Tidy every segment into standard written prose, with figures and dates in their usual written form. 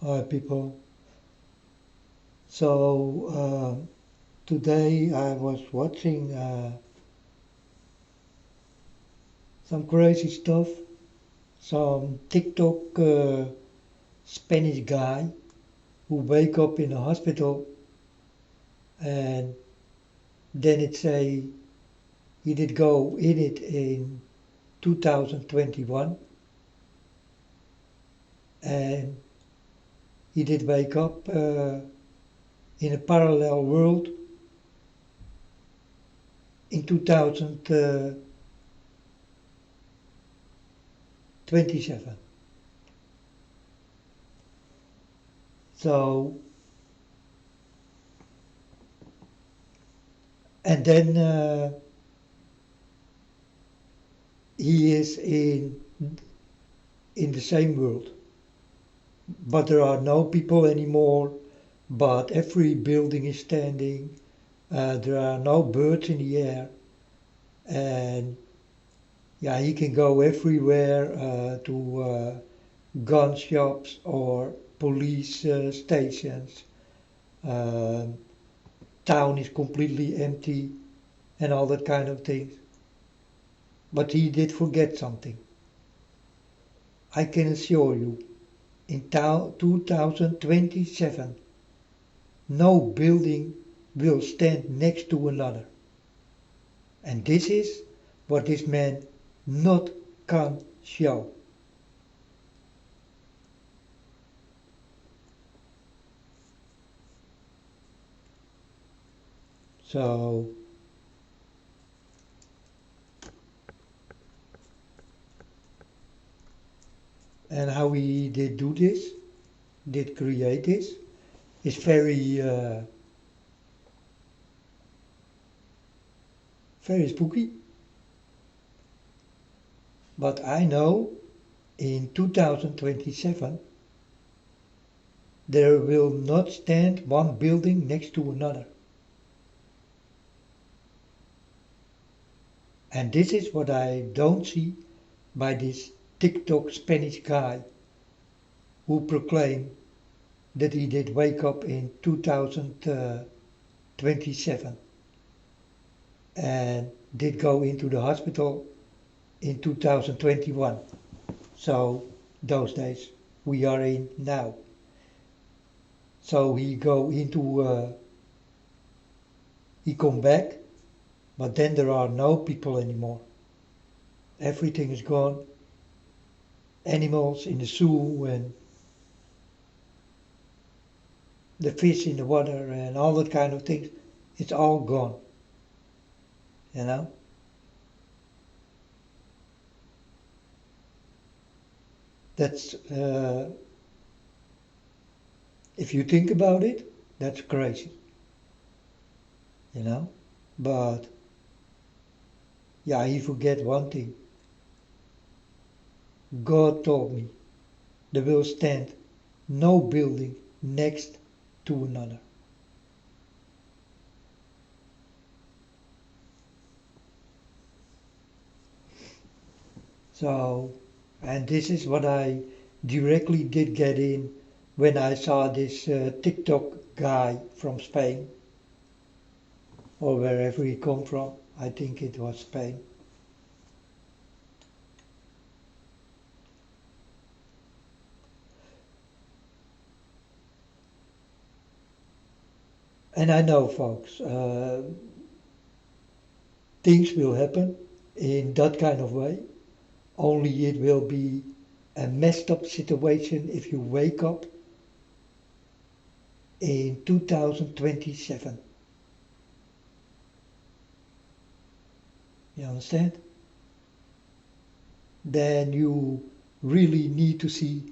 Hi people. So today I was watching some crazy stuff. Some TikTok Spanish guy who wake up in a hospital and then it say he did go in it in 2021 and he did wake up in a parallel world in 2027. So and then he is in the same world, but there are no people anymore. But every building is standing. There are no birds in the air, and yeah, he can go everywhere to gun shops or police stations. Um Town is completely empty and all that kind of things. But he did forget something. I can assure you, in 2027, no building will stand next to another. And this is what this man not can show. So, and how he did do this, did create this, is very spooky. But I know in 2027 there will not stand one building next to another. And this is what I don't see by this TikTok Spanish guy who proclaimed that he did wake up in 2027 and did go into the hospital in 2021. So those days we are in now. So he come back, but then there are no people anymore. Everything is gone. Animals in the zoo and the fish in the water and all that kind of things. It's all gone. You know. That's if you think about it, that's crazy. You know. But yeah, he forget one thing. God told me there will stand no building next to another. So, and this is what I directly did get in when I saw this TikTok guy from Spain or wherever he come from. I think it was Spain. And I know, folks, things will happen in that kind of way. Only it will be a messed up situation if you wake up in 2027. You understand? Then you really need to see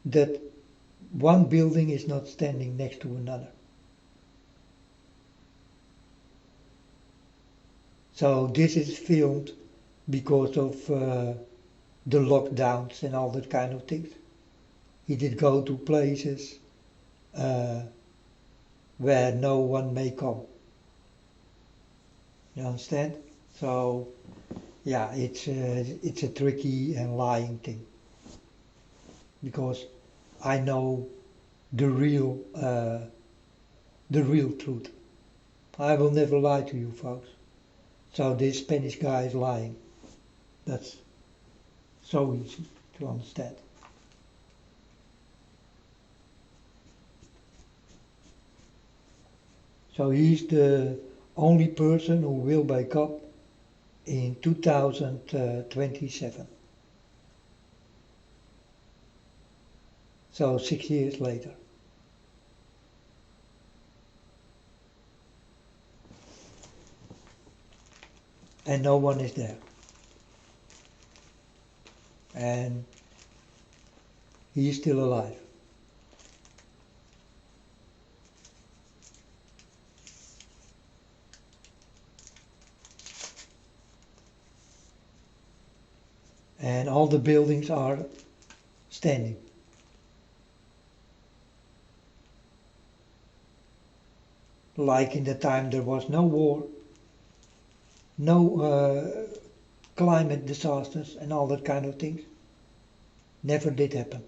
that one building is not standing next to another. So this is filmed because of the lockdowns and all that kind of things. He did go to places uh, where no one may come. You understand? So yeah, it's a tricky and lying thing because I know the real, uh, the real truth. I will never lie to you, folks. So this Spanish guy is lying. That's so easy to understand. So he's the only person who will wake up in 2027. So 6 years later. And no one is there. And he is still alive. And all the buildings are standing. Like in the time there was no war, no climate disasters and all that kind of things. Never did happen.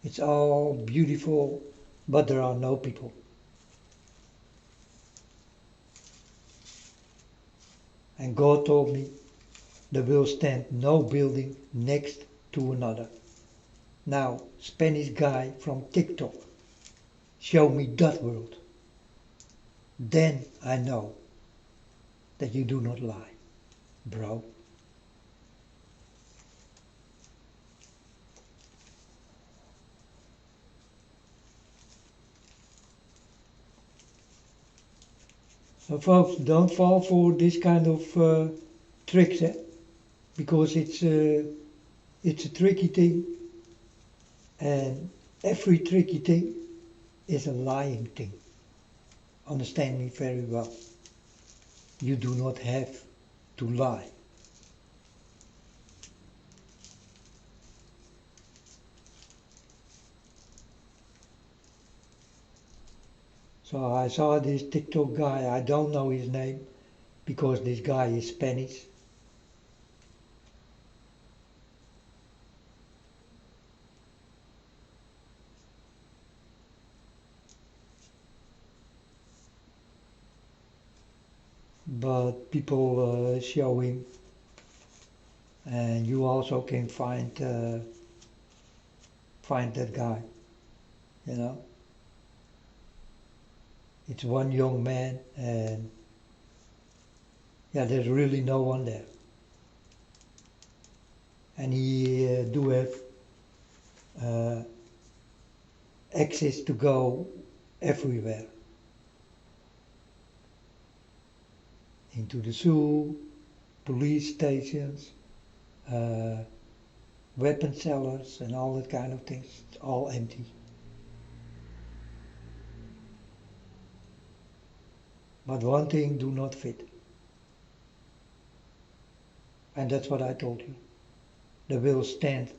It's all beautiful, but there are no people. And God told me there will stand no building next to another. Now, Spanish guy from TikTok, show me that world. Then I know that you do not lie, bro. So folks, don't fall for this kind of tricks, because it's a tricky thing, and every tricky thing is a lying thing. Understand me very well. You do not have to lie. So I saw this TikTok guy, I don't know his name, because this guy is Spanish. But people show him, and you also can find that guy, you know. It's one young man, and yeah, there's really no one there. And he do have uh, access to go everywhere. Into the zoo, police stations, uh, weapon sellers and all that kind of things. It's all empty. But one thing do not fit. And that's what I told you. There will stand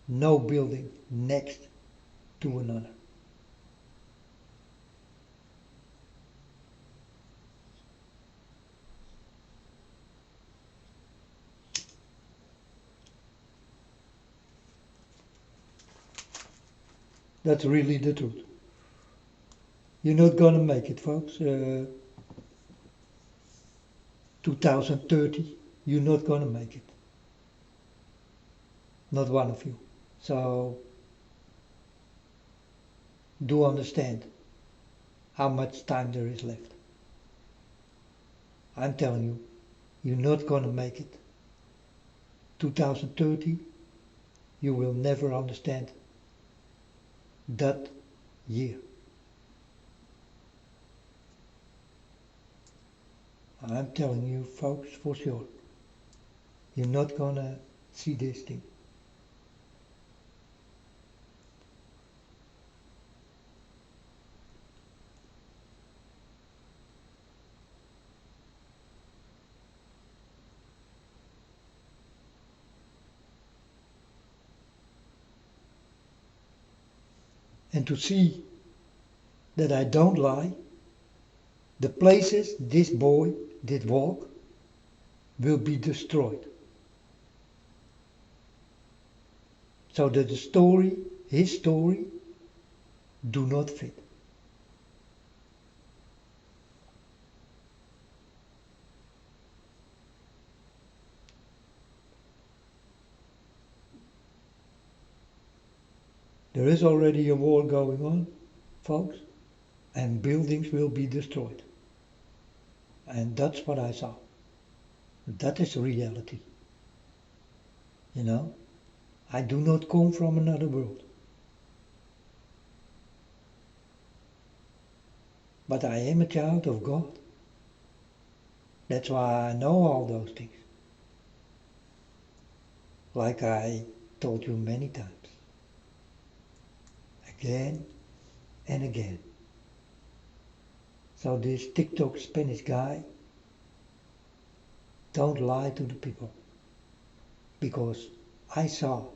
no building next to another. That's really the truth. You're not gonna make it, folks. 2030, you're not gonna make it. Not one of you. So do understand how much time there is left. I'm telling you, you're not gonna make it. 2030, you will never understand that year. I'm telling you, folks, for sure. You're not gonna see this thing. And to see that I don't lie, the places this boy did walk will be destroyed. So that the story, his story, do not fit. There is already a war going on, folks, and buildings will be destroyed. And that's what I saw. That is reality. You know, I do not come from another world. But I am a child of God. That's why I know all those things. Like I told you many times. Again and again. So this TikTok Spanish guy, don't lie to the people. Because I saw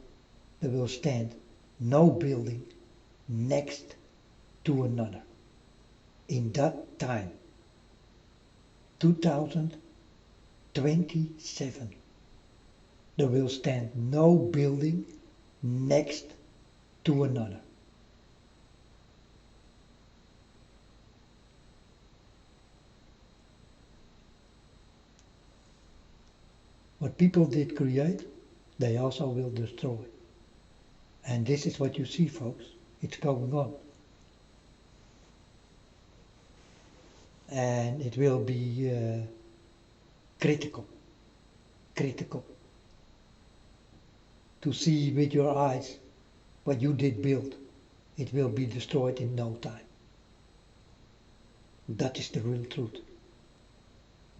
there will stand no building next to another. In that time, 2027, there will stand no building next to another. What people did create, they also will destroy. And this is what you see, folks. It's going on. And it will be critical to see with your eyes what you did build. It will be destroyed in no time. That is the real truth.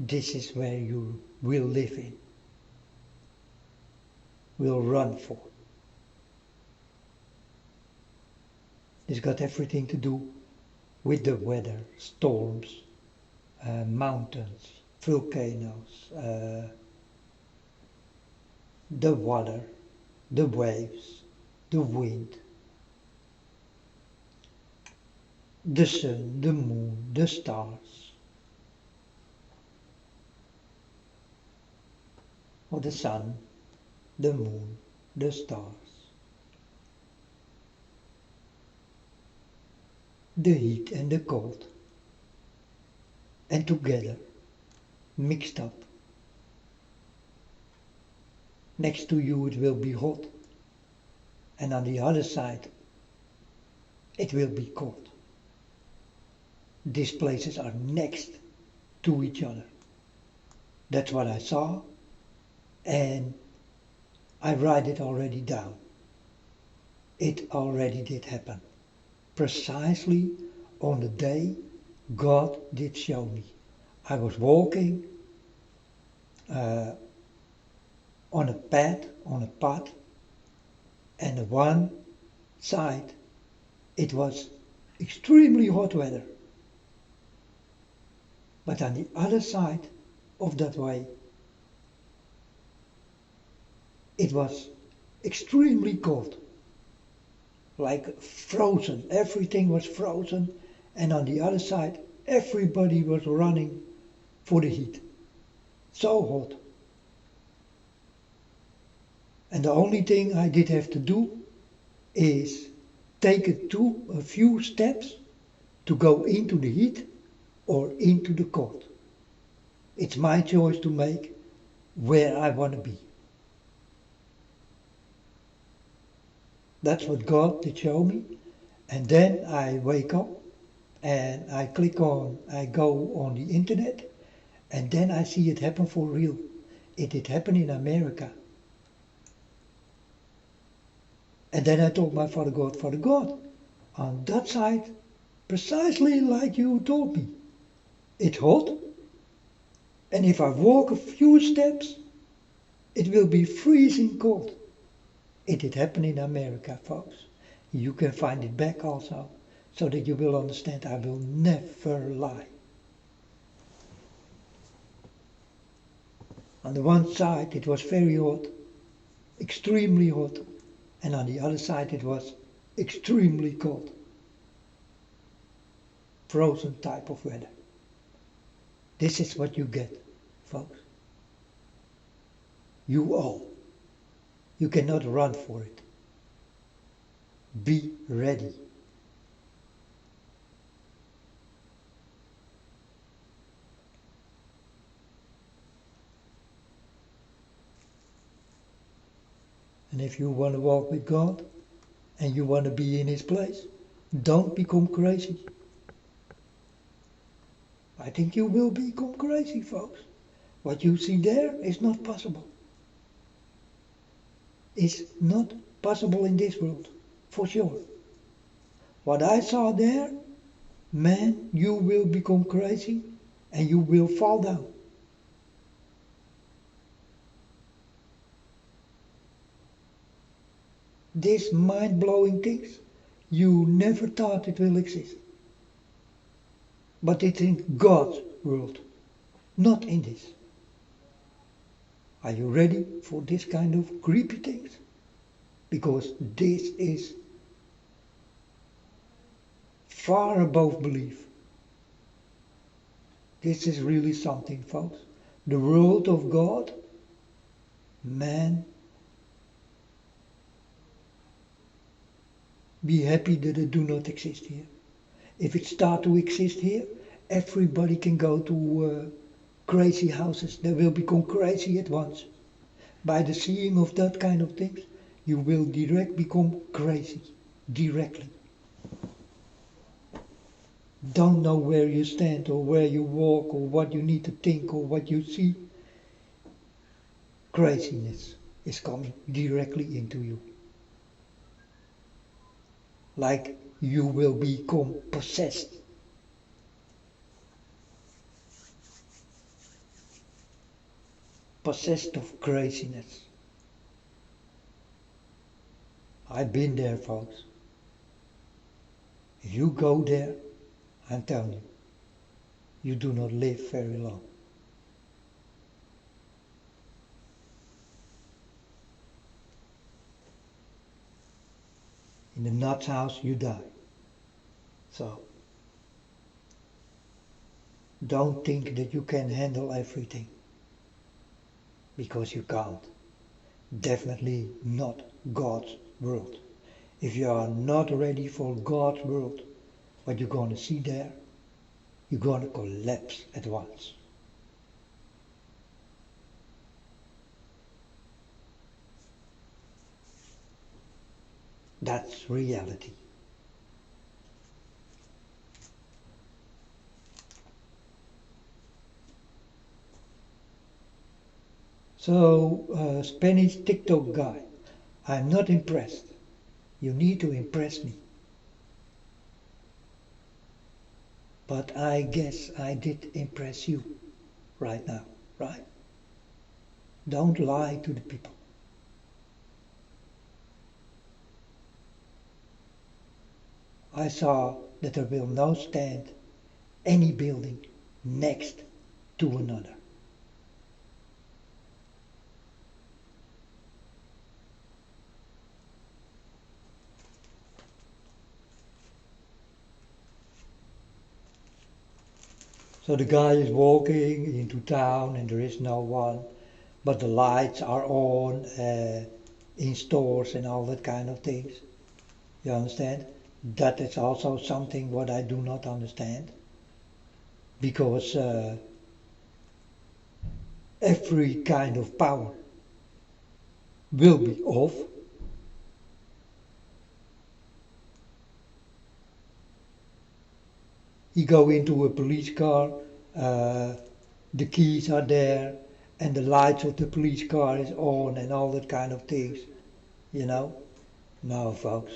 This is where you will live in, will run for. It's got everything to do with the weather, storms, mountains, volcanoes, the water, the waves, the wind, the sun, the moon, the stars, or the sun, the moon, the stars, the heat and the cold, and together, mixed up. Next to you it will be hot, and on the other side it will be cold. These places are next to each other. That's what I saw, and I write it already down. It already did happen. Precisely on the day God did show me. I was walking on a path, and on one side it was extremely hot weather. But on the other side of that way, it was extremely cold. Like frozen, everything was frozen, and on the other side, everybody was running for the heat. So hot. And the only thing I did have to do is take a few steps to go into the heat or into the cold. It's my choice to make where I want to be. That's what God did show me. And then I wake up and I go on the internet, and then I see it happen for real. It did happen in America. And then I told my Father God, on that side, precisely like you told me, it's hot, and if I walk a few steps, it will be freezing cold. It did happen in America, folks. You can find it back also, so that you will understand I will never lie. On the one side it was very hot, extremely hot, and on the other side it was extremely cold. Frozen type of weather. This is what you get, folks. You all. You cannot run for it. Be ready. if you want to walk with God and you want to be in His place, don't become crazy. I think you will become crazy, folks. What you see there is not possible. It's not possible in this world, for sure. What I saw there, man, you will become crazy and you will fall down. These mind-blowing things, you never thought it will exist. But it's in God's world, not in this. Are you ready for this kind of creepy things? Because this is far above belief. This is really something, folks. The world of God, man, be happy that it do not exist here. If it start to exist here, everybody can go to crazy houses. They will become crazy at once. By the seeing of that kind of things, you will become crazy, directly. Don't know where you stand or where you walk or what you need to think or what you see. Craziness is coming directly into you. Like you will become possessed. Possessed of craziness. I've been there, folks. If you go there, I'm telling you, you do not live very long. In the nut's house, you die. So, don't think that you can handle everything. Because you can't. Definitely not God's world. If you are not ready for God's world, what you're going to see there, you're going to collapse at once. That's reality. So, Spanish TikTok guy, I'm not impressed. You need to impress me. But I guess I did impress you right now, right? Don't lie to the people. I saw that there will not stand any building next to another. So the guy is walking into town and there is no one, but the lights are on in stores and all that kind of things. You understand? That is also something what I do not understand. Because every kind of power will be off. You go into a police car, the keys are there, and the lights of the police car is on and all that kind of things. You know? No, folks.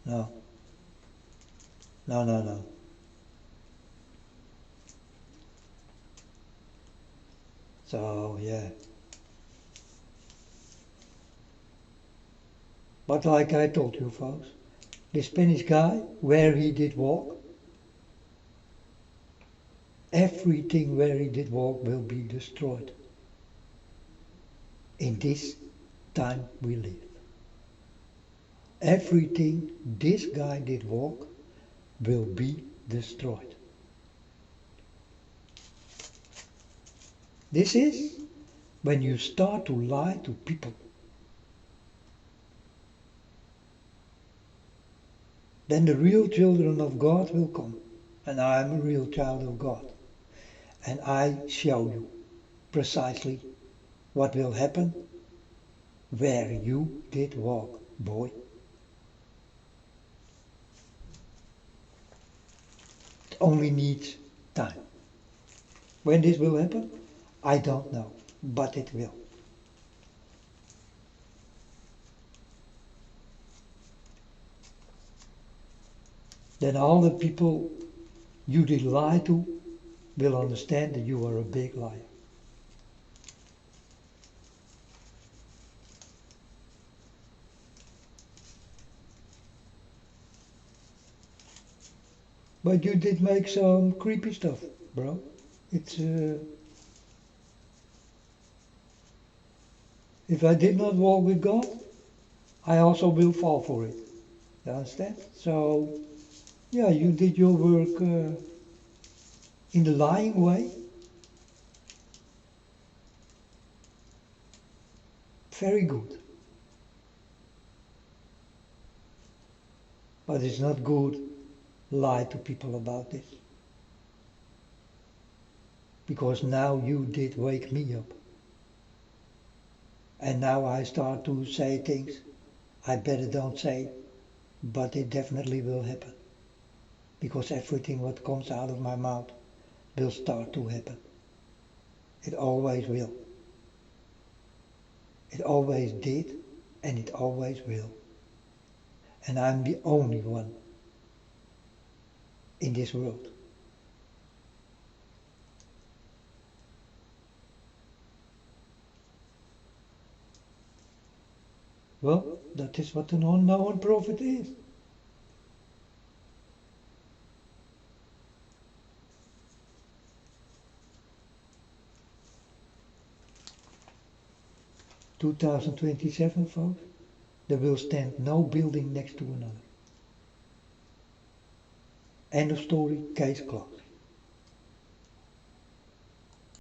No. No, no, no. So, yeah. But like I told you, folks, the Spanish guy, where he did walk, everything where he did walk will be destroyed. In this time we live. Everything this guy did walk will be destroyed. This is when you start to lie to people. Then the real children of God will come. And I am a real child of God. And I show you precisely what will happen where you did walk, boy. It only needs time. When this will happen, I don't know, but it will. Then all the people you did lie to will understand that you are a big liar. But you did make some creepy stuff, bro. It's if I did not walk with God, I also will fall for it. You understand? So yeah, you did your work in the lying way. Very good. But it's not good lie to people about this. Because now you did wake me up. And now I start to say things I better don't say, but it definitely will happen. Because everything what comes out of my mouth will start to happen. It always will. It always did, and it always will. And I'm the only one in this world. Well, that is what an unknown prophet is. 2027, folks, there will stand no building next to another. End of story, case closed.